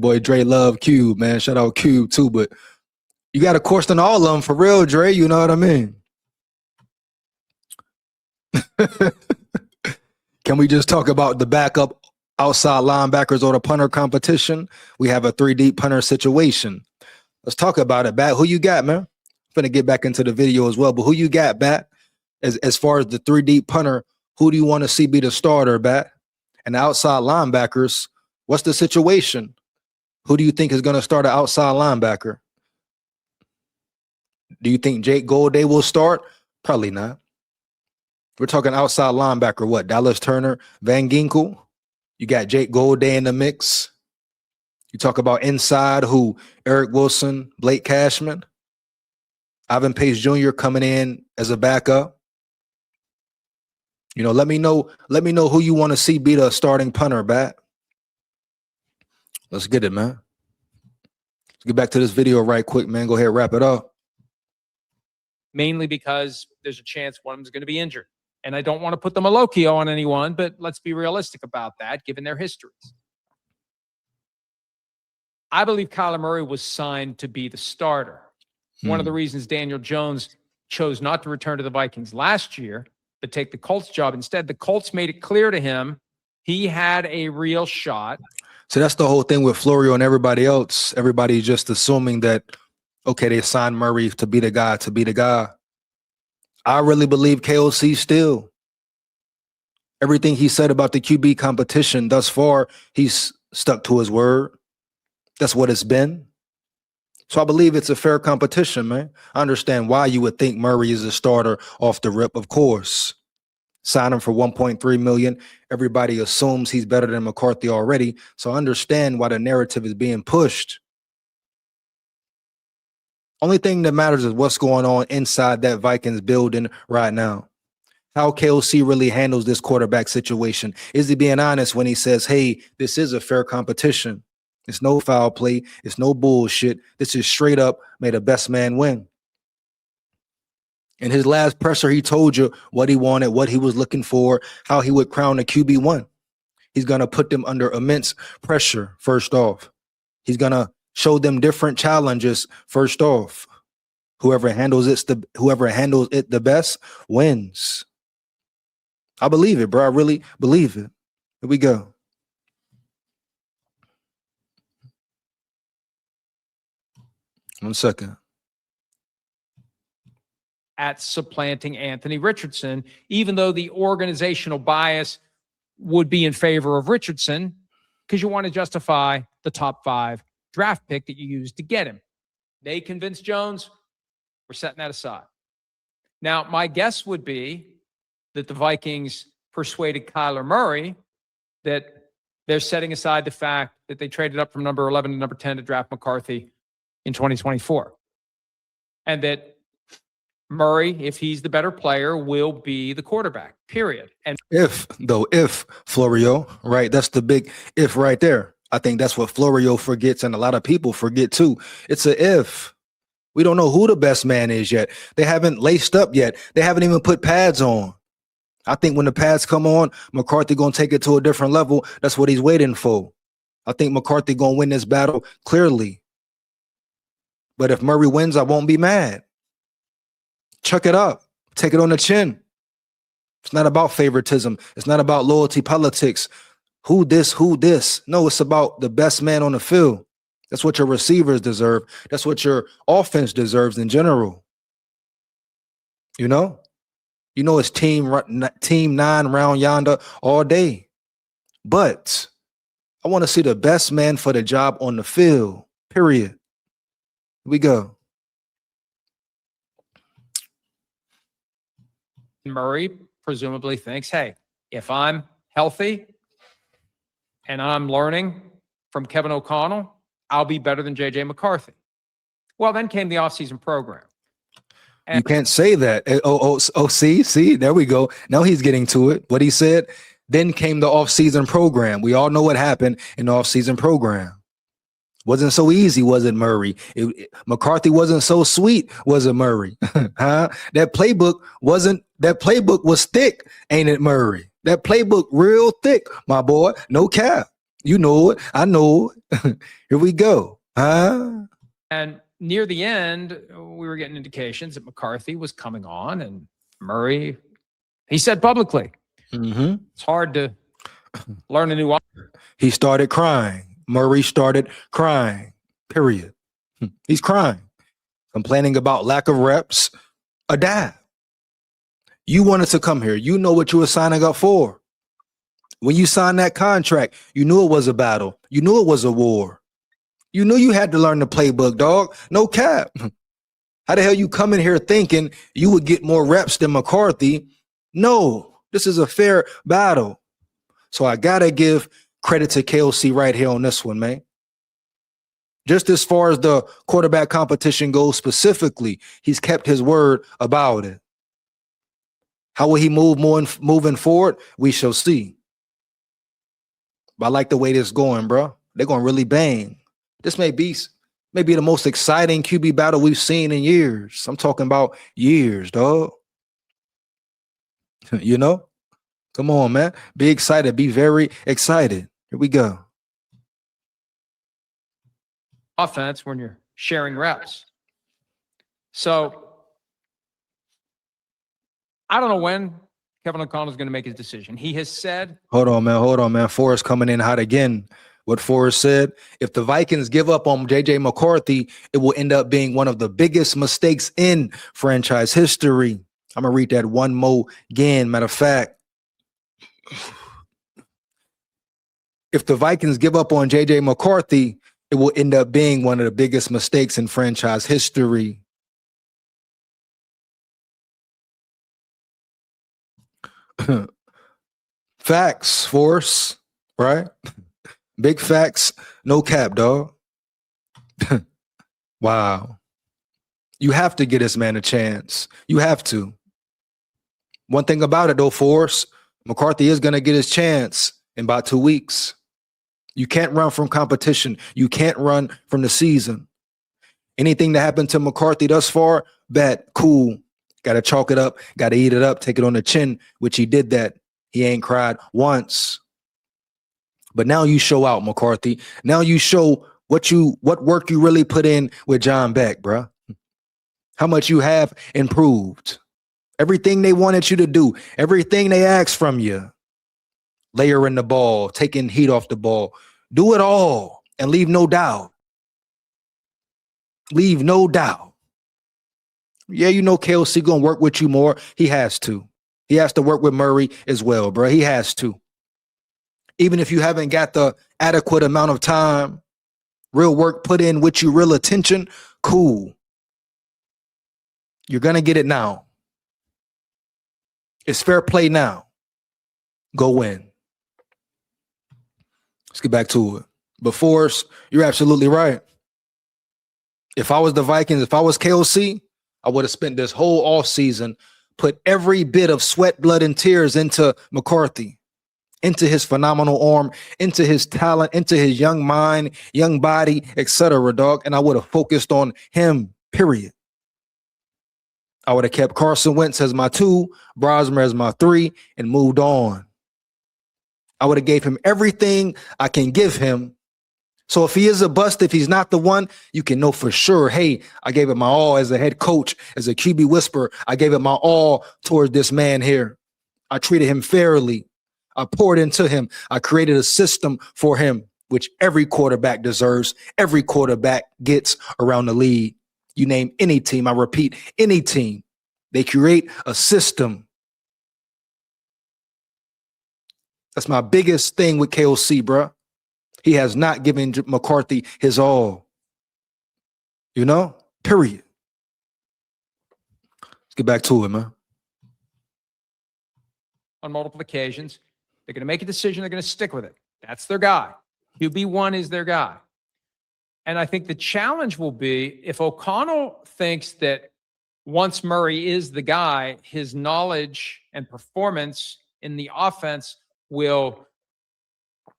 Boy, Dre love Cube, man. Shout out Cube too, but you got to question all of them for real, Dre. You know what I mean? Can we just talk about the backup outside linebackers or the punter competition? We have a 3-deep punter situation. Let's talk about it, Bat. Who you got, man? I'm finna get back into the video as well, but who you got, Bat? As far as the 3-deep punter, who do you want to see be the starter, Bat? And the outside linebackers, what's the situation? Who do you think is going to start an outside linebacker? Do you think Jake Golday will start? Probably not. We're talking outside linebacker, what? Dallas Turner, Van Ginkel. You got Jake Golday in the mix. You talk about inside, who? Eric Wilson, Blake Cashman. Ivan Pace Jr. coming in as a backup. You know, let me know who you want to see be the starting punter, Bat. Let's get it, man. Let's get back to this video right quick, man. Go ahead, wrap it up. Mainly because there's a chance one of them is going to be injured. And I don't want to put the Malocchio on anyone, but let's be realistic about that, given their histories. I believe Kyler Murray was signed to be the starter. One of the reasons Daniel Jones chose not to return to the Vikings last year, but take the Colts job instead, the Colts made it clear to him he had a real shot. So that's the whole thing with Florio and everybody else. Everybody's just assuming that, okay, they signed Murray to be the guy, I really believe KOC still. Everything he said about the QB competition thus far, he's stuck to his word. That's what it's been. So I believe it's a fair competition, man. I understand why you would think Murray is a starter off the rip, of course. Sign him for $1.3 million. Everybody assumes he's better than McCarthy already. So I understand why the narrative is being pushed. Only thing that matters is what's going on inside that Vikings building right now. How KOC really handles this quarterback situation. Is he being honest when he says, hey, this is a fair competition? It's no foul play. It's no bullshit. This is straight up, may the best man win. In his last presser, he told you what he wanted, what he was looking for, how he would crown a QB1. He's going to put them under immense pressure, first off. He's going to show them different challenges, first off. Whoever handles it the best wins. I believe it, bro. I really believe it. Here we go. One second. At supplanting Anthony Richardson, even though the organizational bias would be in favor of Richardson, because you want to justify the top 5 draft pick that you used to get him. They convinced Jones, we're setting that aside. Now, my guess would be that the Vikings persuaded Kyler Murray that they're setting aside the fact that they traded up from number 11 to number 10 to draft McCarthy in 2024. And that Murray, if he's the better player, will be the quarterback, period. And if Florio, right? That's the big if right there. I think that's what Florio forgets, and a lot of people forget too. It's a if. We don't know who the best man is yet. They haven't laced up yet. They haven't even put pads on. I think when the pads come on, McCarthy going to take it to a different level. That's what he's waiting for. I think McCarthy going to win this battle clearly. But if Murray wins, I won't be mad. Chuck it up. Take it on the chin. It's not about favoritism. It's not about loyalty politics. Who this? No, it's about the best man on the field. That's what your receivers deserve. That's what your offense deserves in general. You know it's team 9 round yonder all day. But I want to see the best man for the job on the field, period. Here we go. Murray presumably thinks, hey, if I'm healthy and I'm learning from Kevin O'Connell, I'll be better than J.J. McCarthy. Well, then came the offseason program. And you can't say that. See, there we go. Now he's getting to it. What he said, then came the offseason program. We all know what happened in the offseason program. Wasn't so easy, was it, Murray? McCarthy wasn't so sweet, was it, Murray? Huh? That playbook was thick, ain't it, Murray? That playbook real thick, my boy. No cap. You know it. I know it. Here we go. Huh? And near the end, we were getting indications that McCarthy was coming on, and Murray, he said publicly, it's hard to learn a new. He started crying. Murray started crying. Period. He's crying, complaining about lack of reps. Adapt. You wanted to come here. You know what you were signing up for. When you signed that contract, you knew it was a battle. You knew it was a war. You knew you had to learn the playbook, dog. No cap. How the hell you come in here thinking you would get more reps than McCarthy? No, this is a fair battle. So I got to give credit to KOC right here on this one, man. Just as far as the quarterback competition goes specifically, he's kept his word about it. How will he move more moving forward? We shall see. But I like the way this is going, bro. They're going to really bang. This may be the most exciting QB battle we've seen in years. I'm talking about years, dog. You know? Come on, man. Be excited. Be very excited. Here we go. Offense when you're sharing reps. So I don't know when Kevin O'Connell is going to make his decision. He has said, Hold on, man. Forrest coming in hot again. What Forrest said, if the Vikings give up on JJ McCarthy, it will end up being one of the biggest mistakes in franchise history. I'm going to read that one more again. Matter of fact, if the Vikings give up on JJ McCarthy, it will end up being one of the biggest mistakes in franchise history. Facts, Force, right? Big facts, no cap, dog. Wow. You have to get this man a chance. You have to. One thing about it, though, Force, McCarthy is going to get his chance in about 2 weeks. You can't run from competition. You can't run from the season. Anything that happened to McCarthy thus far, bet, cool. Got to chalk it up. Got to eat it up. Take it on the chin, which he did that. He ain't cried once. But now you show out, McCarthy. Now you show what work you really put in with John Beck, bro. How much you have improved. Everything they wanted you to do, everything they asked from you. Layering the ball, taking heat off the ball. Do it all and leave no doubt. Leave no doubt. Yeah, you know KOC gonna work with you more. He has to. He has to work with Murray as well, bro. He has to. Even if you haven't got the adequate amount of time, real work put in with you, real attention, cool. You're going to get it now. It's fair play now. Go win. Let's get back to it. But Forrest, you're absolutely right. If I was the Vikings, if I was KOC, I would have spent this whole offseason, put every bit of sweat, blood, and tears into McCarthy. Into his phenomenal arm, into his talent, into his young mind, young body, etc., dog. And I would have focused on him, period. I would have kept Carson Wentz as my 2, Brosmer as my 3, and moved on. I would have gave him everything I can give him. So if he is a bust, if he's not the one, you can know for sure, hey, I gave it my all as a head coach, as a QB whisperer. I gave it my all towards this man here. I treated him fairly. I poured into him. I created a system for him, which every quarterback deserves. Every quarterback gets around the league. You name any team, I repeat, any team. They create a system. That's my biggest thing with KOC, bro. He has not given McCarthy his all. You know? Period. Let's get back to it, man. On multiple occasions, they're going to make a decision. They're going to stick with it. That's their guy. QB1 is their guy. And I think the challenge will be if O'Connell thinks that once Murray is the guy, his knowledge and performance in the offense will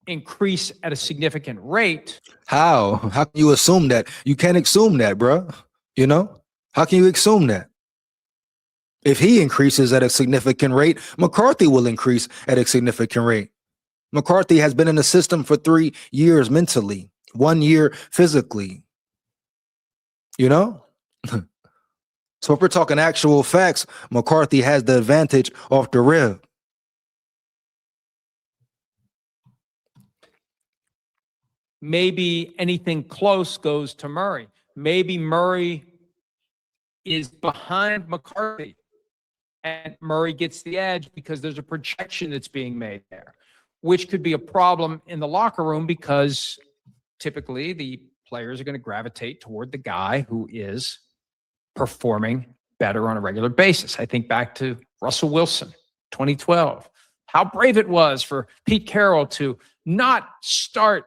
increase at a significant rate. How? How can you assume that? You can't assume that, bro. You know? How can you assume that? If he increases at a significant rate, McCarthy will increase at a significant rate. McCarthy has been in the system for 3 years mentally, 1 year physically. You know? So if we're talking actual facts, McCarthy has the advantage off the rib. Maybe anything close goes to Murray. Maybe Murray is behind McCarthy and Murray gets the edge because there's a projection that's being made there, which could be a problem in the locker room because typically the players are going to gravitate toward the guy who is performing better on a regular basis. I think back to Russell Wilson, 2012, how brave it was for Pete Carroll to not start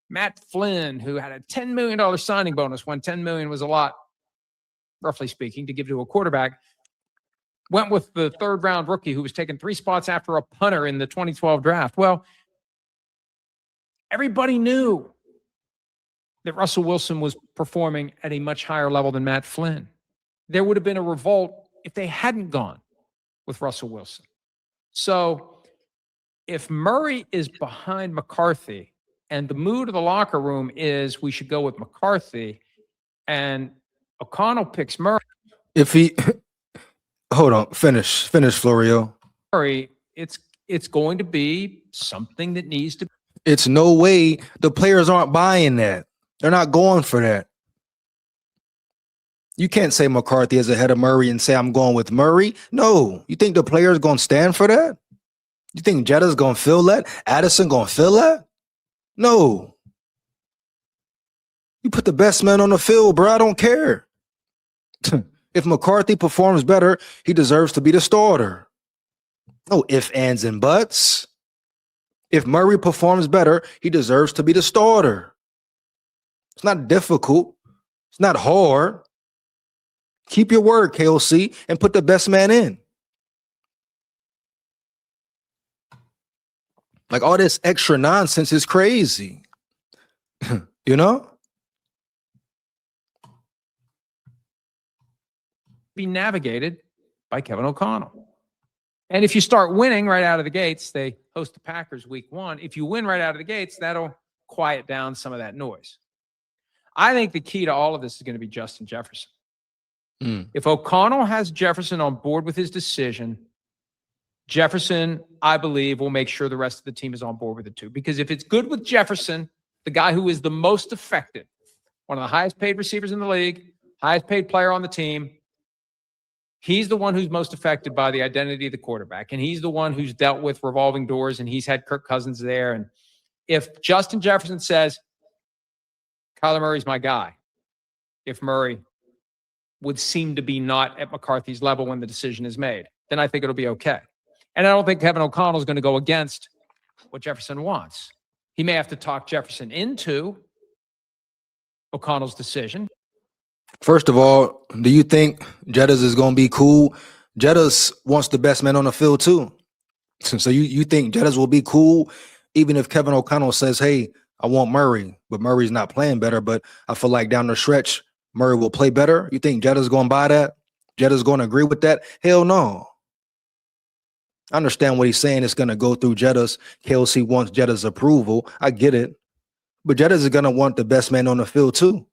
Matt Flynn, who had a $10 million signing bonus when $10 million was a lot, roughly speaking, to give to a quarterback. Went with the third-round rookie who was taken 3 spots after a punter in the 2012 draft. Well, everybody knew that Russell Wilson was performing at a much higher level than Matt Flynn. There would have been a revolt if they hadn't gone with Russell Wilson. So if Murray is behind McCarthy and the mood of the locker room is we should go with McCarthy and O'Connell picks Murray. If he hold on, finish Florio. Murray, it's going to be something that needs to. It's no way the players aren't buying that. They're not going for that. You can't say McCarthy is ahead of Murray and say I'm going with Murray. No. You think the players going to stand for that? You think Jetta's going to feel that? Addison going to feel that? No. You put the best man on the field, bro. I don't care. If McCarthy performs better, he deserves to be the starter. No ifs, ands, and buts. If Murray performs better, he deserves to be the starter. It's not difficult. It's not hard. Keep your word, KOC, and put the best man in. Like all this extra nonsense is crazy. You know? Be navigated by Kevin O'Connell. And if you start winning right out of the gates, they host the Packers week 1. If you win right out of the gates, that'll quiet down some of that noise. I think the key to all of this is going to be Justin Jefferson. If O'Connell has Jefferson on board with his decision, Jefferson, I believe, will make sure the rest of the team is on board with it too. Because if it's good with Jefferson, the guy who is the most effective, one of the highest paid receivers in the league, highest paid player on the team, he's the one who's most affected by the identity of the quarterback. And he's the one who's dealt with revolving doors, and he's had Kirk Cousins there. And if Justin Jefferson says, Kyler Murray's my guy, if Murray would seem to be not at McCarthy's level when the decision is made, then I think it'll be okay. And I don't think Kevin O'Connell is going to go against what Jefferson wants. He may have to talk Jefferson into O'Connell's decision. First of all, do you think Jettas is going to be cool? Jettas wants the best man on the field too. So you think Jettas will be cool even if Kevin O'Connell says, hey, I want Murray, but Murray's not playing better, but I feel like down the stretch, Murray will play better? You think Jetta's going to buy that? Jetta's going to agree with that? Hell no. I understand what he's saying. It's going to go through Jetta's. KLC wants Jetta's approval. I get it. But Jetta's is going to want the best man on the field too.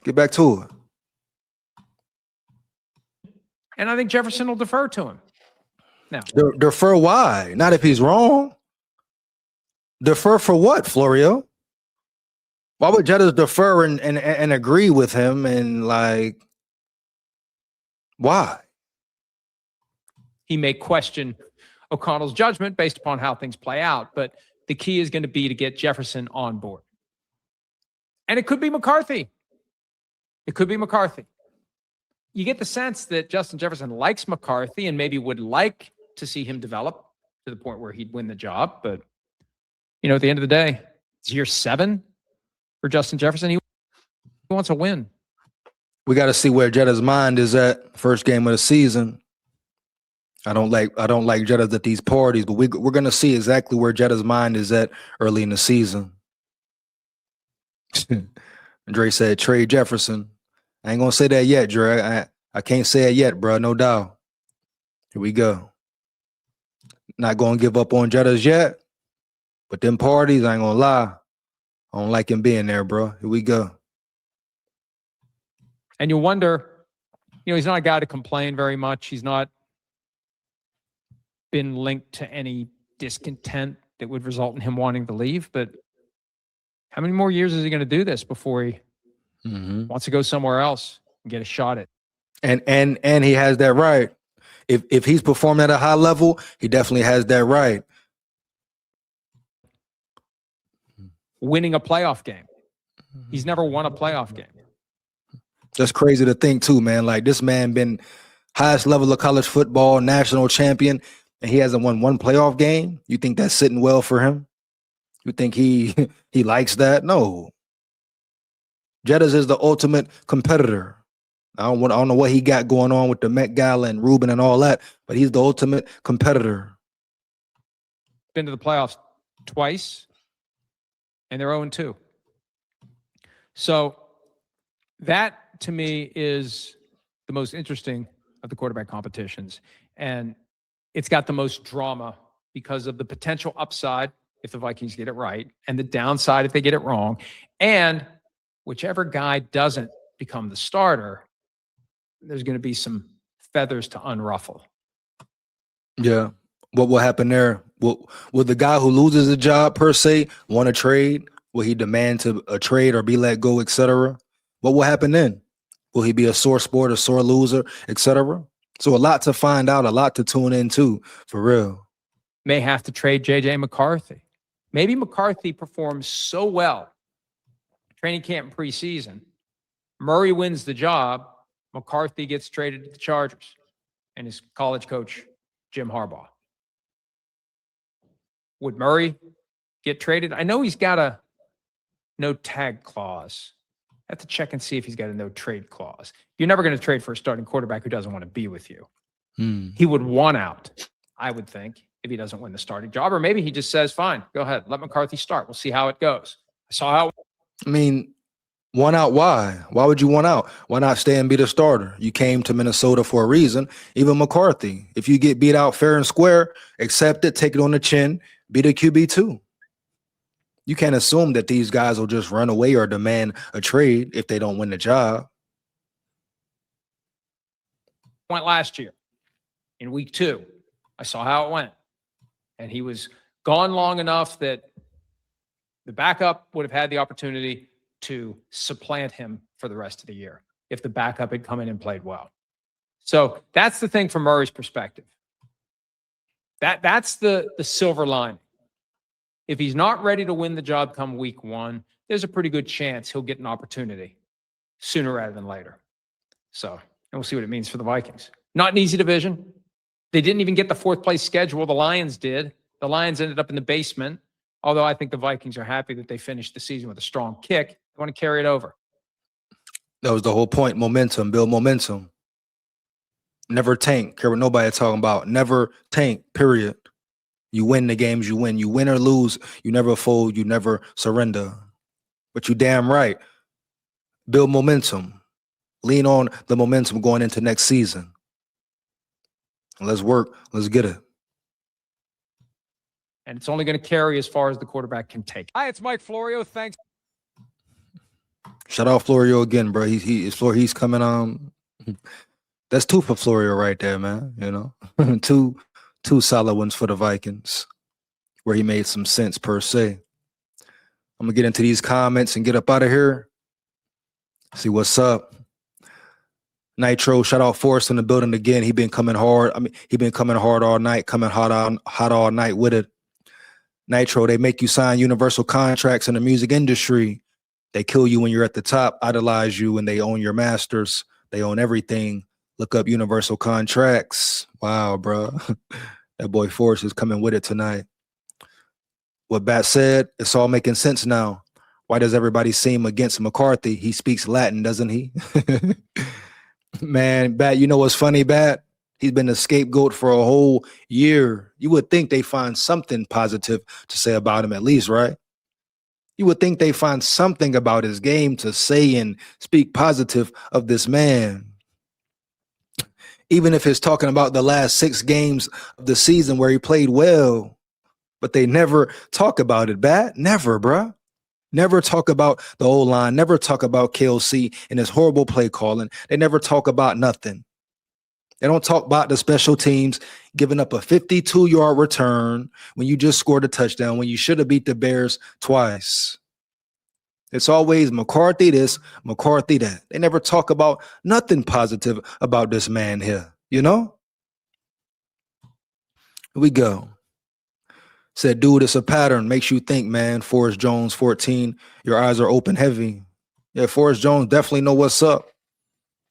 Get back to it. And I think Jefferson will defer to him. Now, defer why? Not if he's wrong. Defer for what, Florio? Why would Jettas defer and agree with him and like, why? He may question O'Connell's judgment based upon how things play out, but the key is going to be to get Jefferson on board. And it could be McCarthy. It could be McCarthy. You get the sense that Justin Jefferson likes McCarthy and maybe would like to see him develop to the point where he'd win the job. But, you know, at the end of the day, it's year 7 for Justin Jefferson. He wants a win. We got to see where Jetta's mind is at first game of the season. I don't like Jetta's at these parties, but we're going to see exactly where Jetta's mind is at early in the season. Dre said, trade Jefferson. I ain't going to say that yet, Dre. I can't say it yet, bro. No doubt. Here we go. Not going to give up on Jettas yet. But them parties, I ain't going to lie. I don't like him being there, bro. Here we go. And you wonder, he's not a guy to complain very much. He's not been linked to any discontent that would result in him wanting to leave. But how many more years is he going to do this before he wants to go somewhere else and get a shot at? And he has that right. If he's performing at a high level, he definitely has that right. Winning a playoff game. He's never won a playoff game. That's crazy to think too, man. Like, this man been highest level of college football, national champion, and he hasn't won one playoff game. You think that's sitting well for him? You think he likes that? No. Jettas is the ultimate competitor. I don't know what he got going on with the Met Gala and Ruben and all that, but he's the ultimate competitor. Been to the playoffs twice, and they're 0-2. So that, to me, is the most interesting of the quarterback competitions. And it's got the most drama because of the potential upside if the Vikings get it right and the downside if they get it wrong. And whichever guy doesn't become the starter, there's going to be some feathers to unruffle. Yeah. What will happen there? Will the guy who loses a job, per se, want to trade? Will he demand a trade or be let go, etc.? What will happen then? Will he be a sore sport, a sore loser, etc.? So a lot to find out, a lot to tune into, for real. May have to trade J.J. McCarthy. Maybe McCarthy performs so well, training camp and preseason, Murray wins the job, McCarthy gets traded to the Chargers and his college coach, Jim Harbaugh. Would Murray get traded? I know he's got a no tag clause. I have to check and see if he's got a no trade clause. You're never going to trade for a starting quarterback who doesn't want to be with you. He would want out, I would think, if he doesn't win the starting job. Or maybe he just says, fine, go ahead, let McCarthy start. We'll see how it goes. I saw how. I mean, want out, why? Why would you want out? Why not stay and be the starter? You came to Minnesota for a reason. Even McCarthy, if you get beat out fair and square, accept it, take it on the chin, be the QB2. You can't assume that these guys will just run away or demand a trade if they don't win the job. Went last year in week 2. I saw how it went. And he was gone long enough that the backup would have had the opportunity to supplant him for the rest of the year if the backup had come in and played well. So that's the thing from Murray's perspective. That's the silver lining. If he's not ready to win the job come week 1, there's a pretty good chance he'll get an opportunity sooner rather than later. So, and we'll see what it means for the Vikings. Not an easy division. They didn't even get the 4th place schedule. The Lions did. The Lions ended up in the basement. Although I think the Vikings are happy that they finished the season with a strong kick. They want to carry it over. That was the whole point. Momentum, build momentum. Never tank. Care what nobody talking about. Never tank, period. You win the games you win. You win or lose. You never fold. You never surrender. But you damn right. Build momentum. Lean on the momentum going into next season. Let's work. Let's get it. And it's only going to carry as far as the quarterback can take. Hi, it's Mike Florio. Thanks. Shout out Florio again, bro. He's coming on. That's 2 for Florio right there, man. You know, two solid ones for the Vikings, where he made some sense per se. I'm gonna get into these comments and get up out of here. See what's up. Nitro, shout out Forrest in the building again. He been coming hard. I mean, he been coming hard all night, coming hot all night with it. Nitro, they make you sign universal contracts in the music industry. They kill you when you're at the top, idolize you, and they own your masters. They own everything. Look up universal contracts. Wow, bro. That boy Forrest is coming with it tonight. What Bat said, it's all making sense now. Why does everybody seem against McCarthy? He speaks Latin, doesn't he? Man, Bat, you know what's funny, Bat? He's been the scapegoat for a whole year. You would think they find something positive to say about him at least, right? You would think they find something about his game to say and speak positive of this man. Even if it's talking about the last 6 games of the season where he played well, but they never talk about it, Bat. Never, bruh. Never talk about the O-line. Never talk about KLC and his horrible play calling. They never talk about nothing. They don't talk about the special teams giving up a 52-yard return when you just scored a touchdown, when you should have beat the Bears twice. It's always McCarthy this, McCarthy that. They never talk about nothing positive about this man here, you know? Here we go. Said, dude, it's a pattern. Makes you think, man. Forrest Jones, 14. Your eyes are open heavy. Yeah, Forrest Jones definitely know what's up.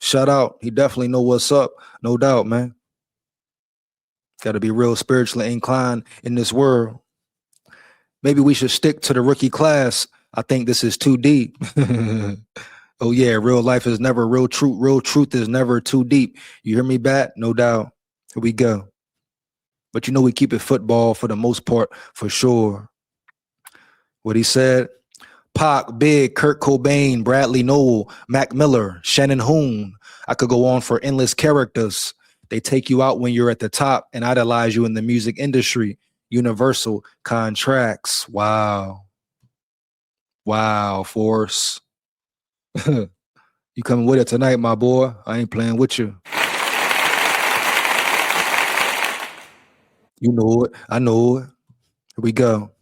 Shout out. He definitely know what's up. No doubt, man. Got to be real spiritually inclined in this world. Maybe we should stick to the rookie class. I think this is too deep. Oh, yeah. Real life is never real truth. Real truth is never too deep. You hear me, Bat? No doubt. Here we go. But you know we keep it football for the most part, for sure. What he said, Pac, Big, Kurt Cobain, Bradley Noel, Mac Miller, Shannon Hoon. I could go on for endless characters. They take you out when you're at the top and idolize you in the music industry. Universal contracts. Wow. Wow, Force. You coming with it tonight, my boy. I ain't playing with you. You know it. I know it. Here we go.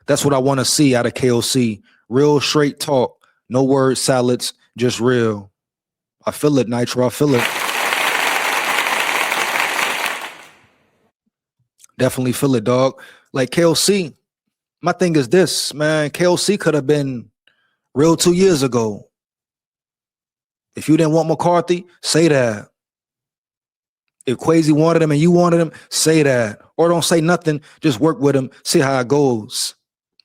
That's what I want to see out of KOC. Real straight talk. No word salads, just real. I feel it, Nitro. I feel it. Definitely feel it, dog. Like KOC, my thing is this, man. KOC could have been real 2 years ago. If you didn't want McCarthy, say that. If Kwesi wanted him and you wanted him, say that. Or don't say nothing, just work with him, see how it goes.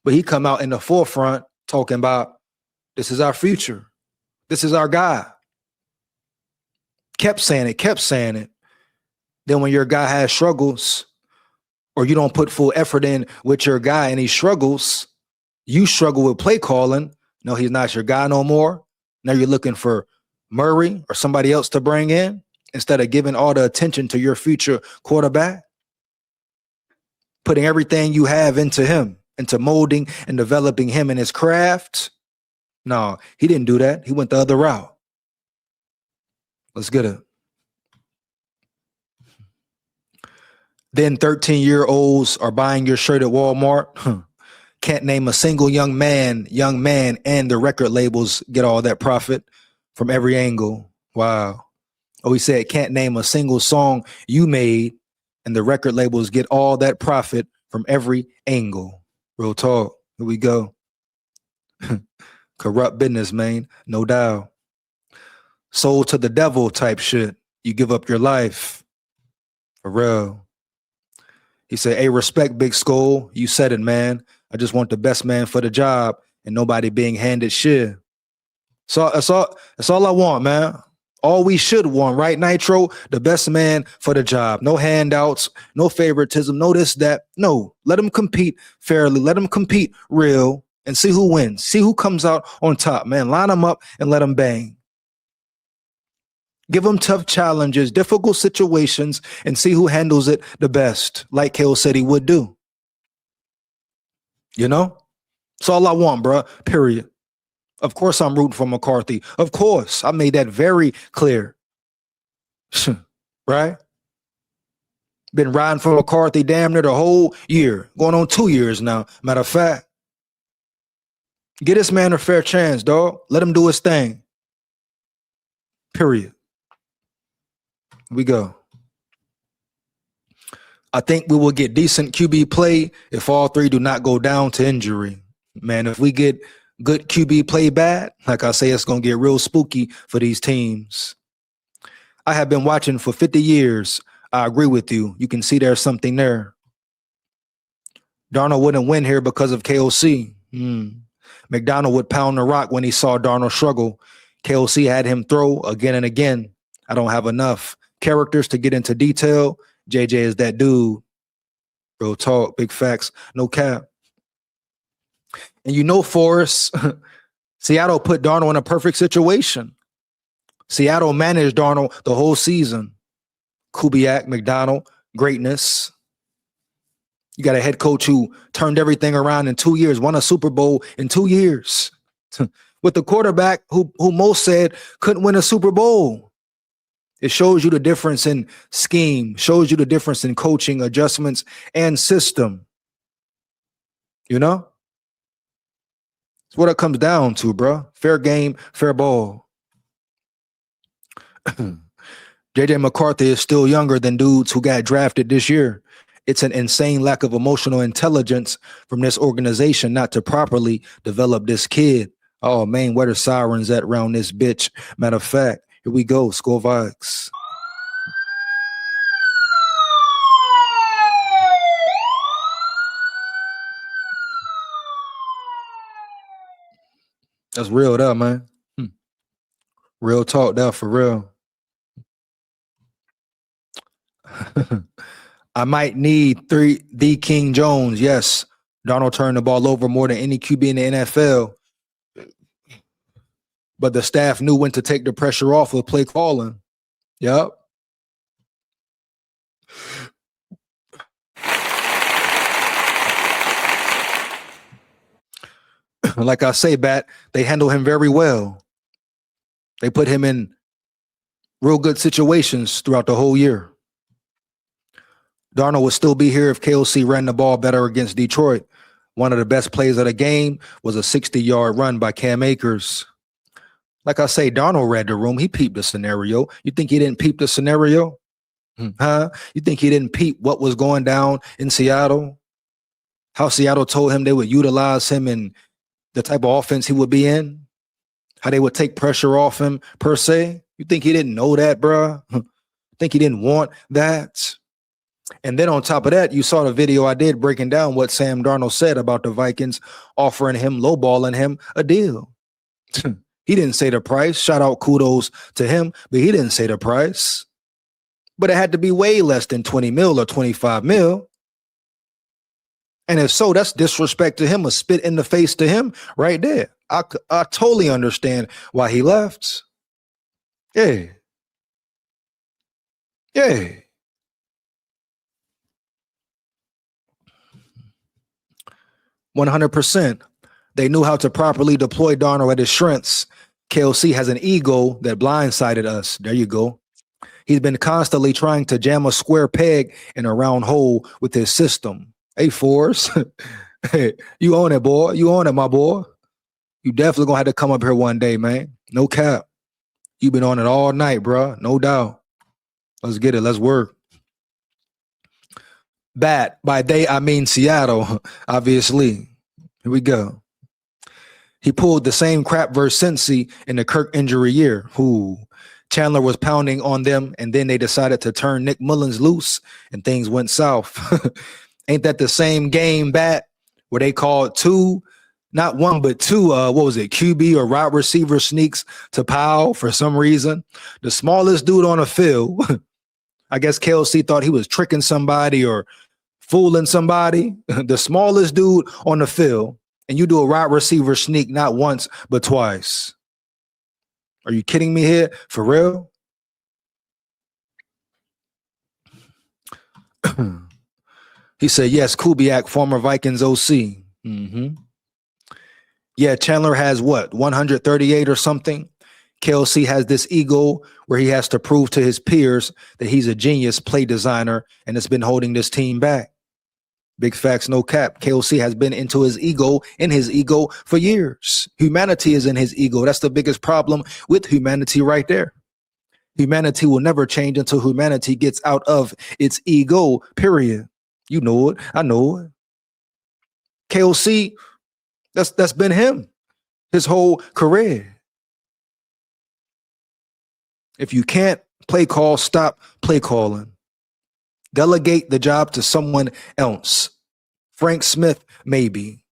But he come out in the forefront talking about this is our future. This is our guy. Kept saying it. Then when your guy has struggles or you don't put full effort in with your guy and he struggles, you struggle with play calling. No, he's not your guy no more. Now you're looking for Murray or somebody else to bring in instead of giving all the attention to your future quarterback. Putting everything you have into him, into molding and developing him in his craft. No, he didn't do that. He went the other route. Let's get it. Then 13-year-olds are buying your shirt at Walmart. Can't name a single young man, and the record labels get all that profit from every angle. Wow. Oh, he said can't name a single song you made, and the record labels get all that profit from every angle. Real talk. Here we go. Corrupt business, man. No doubt. Sold to the devil type shit. You give up your life. For real. He said, hey, respect, Big SKOL. You said it, man. I just want the best man for the job and nobody being handed shit. So that's all I want, man. All we should want, right, Nitro? The best man for the job. No handouts, no favoritism, no this, that. No, let them compete fairly. Let them compete real and see who wins. See who comes out on top, man. Line them up and let them bang. Give them tough challenges, difficult situations, and see who handles it the best, like Kale said he would do. You know? That's all I want, bro. Period. Of course I'm rooting for McCarthy. Of course. I made that very clear. Right? Been riding for McCarthy damn near the whole year. Going on 2 years now. Matter of fact. Get this man a fair chance, dog. Let him do his thing. Period. Here we go. I think we will get decent QB play if all three do not go down to injury. Man, if we get good QB play bad, like I say, it's going to get real spooky for these teams. I have been watching for 50 years. I agree with you. You can see there's something there. Darnold wouldn't win here because of KOC. McDonald would pound the rock when he saw Darnold struggle. KOC had him throw again and again. I don't have enough characters to get into detail. JJ is that dude. Real talk, big facts, no cap. And you know, Forrest, Seattle put Darnold in a perfect situation. Seattle managed Darnold the whole season. Kubiak, McDonald, greatness. You got a head coach who turned everything around in 2 years, won a Super Bowl in 2 years. With the quarterback who most said couldn't win a Super Bowl. It shows you the difference in scheme, shows you the difference in coaching, adjustments, and system. You know? It's what it comes down to, bro. Fair game, fair ball. JJ McCarthy is still younger than dudes who got drafted this year. It's an insane lack of emotional intelligence from this organization not to properly develop this kid. Oh, man, where the sirens at around this bitch? Matter of fact, here we go. SKOL VIKES. That's real, though, man. Real talk, though, for real. I might need the King Jones. Yes, Darnold turned the ball over more than any QB in the NFL. But the staff knew when to take the pressure off with play calling. Yep. Like I say, Bat, they handle him very well. They put him in real good situations throughout the whole year. Darnold would still be here if KOC ran the ball better against Detroit. One of the best plays of the game was a 60-yard run by Cam Akers. Like I say, Darnold read the room. He peeped the scenario. You think he didn't peep the scenario? Huh? You think he didn't peep what was going down in Seattle? How Seattle told him they would utilize him in the type of offense he would be in? How they would take pressure off him, per se? You think he didn't know that, bro? Think he didn't want that? And then on top of that, you saw the video I did breaking down what Sam Darnold said about the Vikings offering him, lowballing him a deal. He didn't say the price. Shout out, kudos to him, but he didn't say the price. But it had to be way less than 20 mil or 25 mil. And if so, that's disrespect to him, a spit in the face to him right there. I totally understand why he left. Yeah. Yeah. $100%. They knew how to properly deploy Darnold at his strengths. KOC has an ego that blindsided us. There you go. He's been constantly trying to jam a square peg in a round hole with his system. Hey, Forrest. Hey, you own it, boy. You own it, my boy. You definitely gonna have to come up here one day, man. No cap. You've been on it all night, bro. No doubt. Let's get it. Let's work. Bat. By they, I mean Seattle, obviously. Here we go. He pulled the same crap versus Cincy in the Kirk injury year. Who Chandler was pounding on them, and then they decided to turn Nick Mullins loose, and things went south. Ain't that the same game, Bat, where they called two, not one, but two, what was it, QB or wide receiver sneaks to Powell for some reason? The smallest dude on the field. I guess KLC thought he was tricking somebody or fooling somebody. The smallest dude on the field. And you do a wide receiver sneak not once, but twice. Are you kidding me here? For real? He said, yes, Kubiak, former Vikings OC. Yeah, Chandler has what, 138 or something? KLC has this ego where he has to prove to his peers that he's a genius play designer, and it's been holding this team back. Big facts, no cap. KOC has been in his ego for years. Humanity is in his ego. That's the biggest problem with humanity right there. Humanity will never change until humanity gets out of its ego, period. You know it. I know it. KOC, that's been him his whole career. If you can't play call, stop play calling. Delegate the job to someone else. Frank Smith, maybe.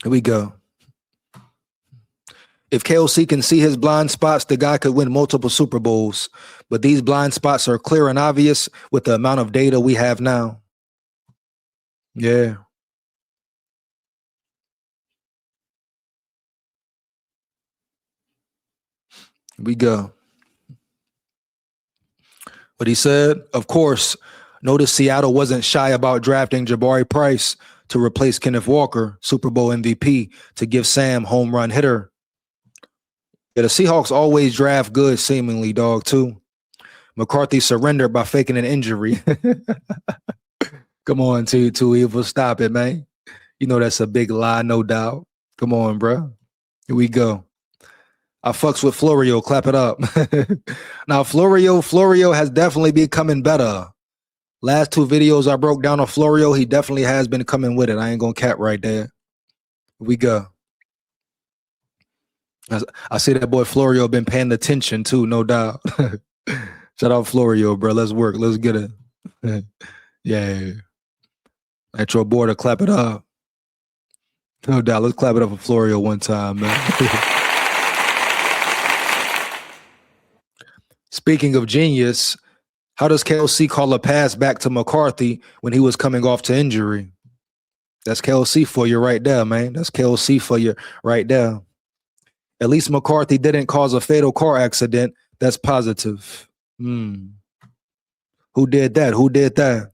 Here we go. If KOC can see his blind spots, the guy could win multiple Super Bowls. But these blind spots are clear and obvious with the amount of data we have now. Yeah. Here we go. What he said, of course, notice Seattle wasn't shy about drafting Jabari Price to replace Kenneth Walker, Super Bowl MVP, to give Sam home run hitter. Yeah, the Seahawks always draft good, seemingly, dog, too. McCarthy surrendered by faking an injury. Come on, too evil. Stop it, man. You know that's a big lie, no doubt. Come on, bro. Here we go. I fucks with Florio. Clap it up. Now, Florio has definitely been coming better. Last two videos I broke down on Florio, he definitely has been coming with it. I ain't gonna cap right there. Here we go. I see that boy Florio been paying attention too, no doubt. Shout out Florio, bro. Let's work. Let's get it. Yeah. At your border, clap it up. No doubt. Let's clap it up for Florio one time, man. Speaking of genius, how does KLC call a pass back to McCarthy when he was coming off to injury? That's KLC for you right there, man. That's KLC for you right there. At least McCarthy didn't cause a fatal car accident. That's positive. Who did that? Who did that?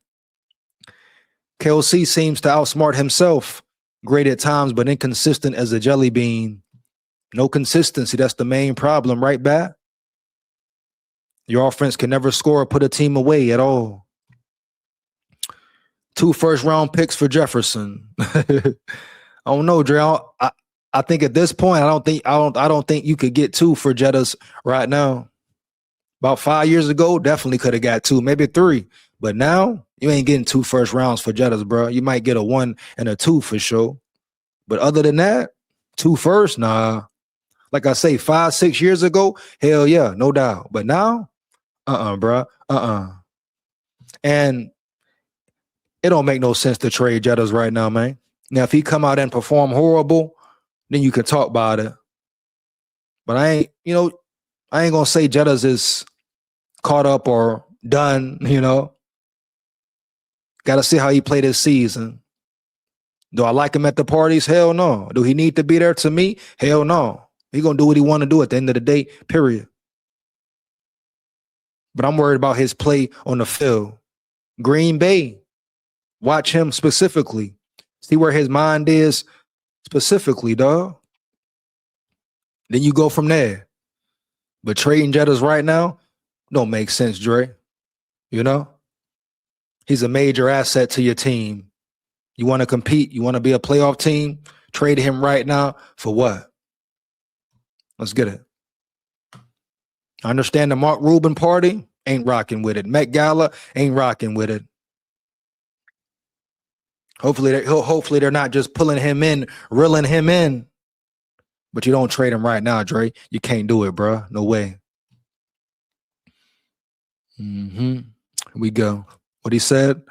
KLC seems to outsmart himself. Great at times, but inconsistent as a jelly bean. No consistency. That's the main problem, right, Bat? Your offense can never score or put a team away at all. 2 first-round picks for Jefferson. I don't know, Dre. I think at this point, I don't think you could get 2 for Jettas right now. About 5 years ago, definitely could have got 2, maybe 3. But now, you ain't getting 2 first rounds for Jettas, bro. You might get a 1 and a 2 for sure. But other than that, 2 first, nah. Like I say, 5, 6 years ago, hell yeah, no doubt. But now, bro. And it don't make no sense to trade Jettas right now, man. Now, if he come out and perform horrible, then you can talk about it. But I ain't gonna say Jettas is caught up or done, Gotta see how he played this season. Do I like him at the parties? Hell no. Do he need to be there to me? Hell no. He gonna do what he want to do at the end of the day, period. But I'm worried about his play on the field. Green Bay, watch him specifically. See where his mind is specifically, dog. Then you go from there. But trading Jettas right now don't make sense, Dre. He's a major asset to your team. You want to compete? You want to be a playoff team? Trade him right now for what? Let's get it. I understand the Mark Rubin party ain't rocking with it. Met Gala ain't rocking with it. Hopefully they're not just pulling him in, reeling him in. But you don't trade him right now, Dre. You can't do it, bro. No way. Here we go. What he said,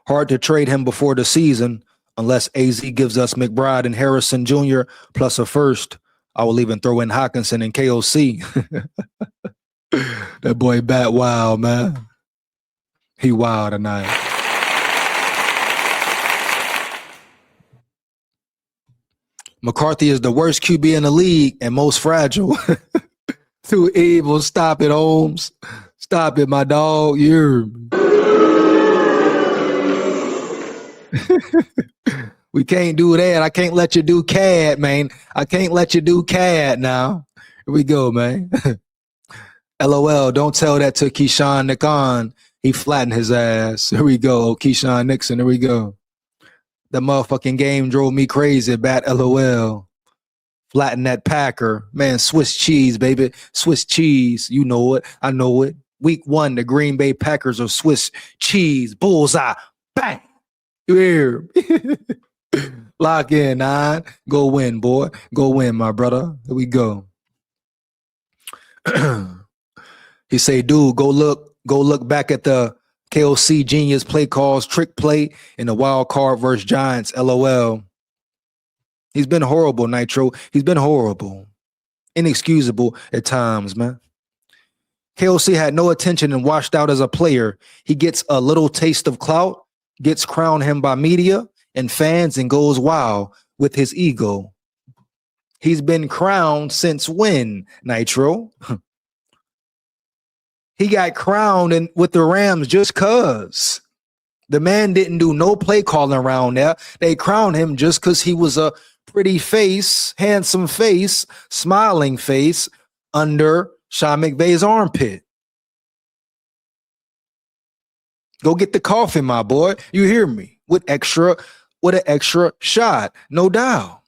hard to trade him before the season unless AZ gives us McBride and Harrison Jr. plus a first. I will even throw in Hawkinson and KOC. That boy Bat wild, man. He wild tonight. McCarthy is the worst QB in the league and most fragile. Too evil. Stop it, Holmes. Stop it, my dog. We can't do that. I can't let you do CAD, man. I can't let you do CAD now. Here we go, man. LOL, don't tell that to Keyshawn Nixon. He flattened his ass. Here we go, Keyshawn Nixon. Here we go. The motherfucking game drove me crazy, Bat LOL. Flatten that Packer. Man, Swiss cheese, baby. Swiss cheese. You know it. I know it. Week 1, the Green Bay Packers are Swiss cheese. Bullseye. Bang. You hear? Lock in, 9. Go win, boy. Go win, my brother. Here we go. He say, dude, go look back at the KOC genius play calls, trick play in the wild card versus Giants. LOL. He's been horrible, Nitro. He's been horrible. Inexcusable at times, man. KOC had no attention and washed out as a player. He gets a little taste of clout, gets crowned him by media and fans, and goes wild with his ego. He's been crowned since when, Nitro? He got crowned and with the Rams just cause. The man didn't do no play calling around there. They crowned him just because he was a pretty face, handsome face, smiling face under Sean McVay's armpit. Go get the coffee, my boy. You hear me? With an extra shot, no doubt.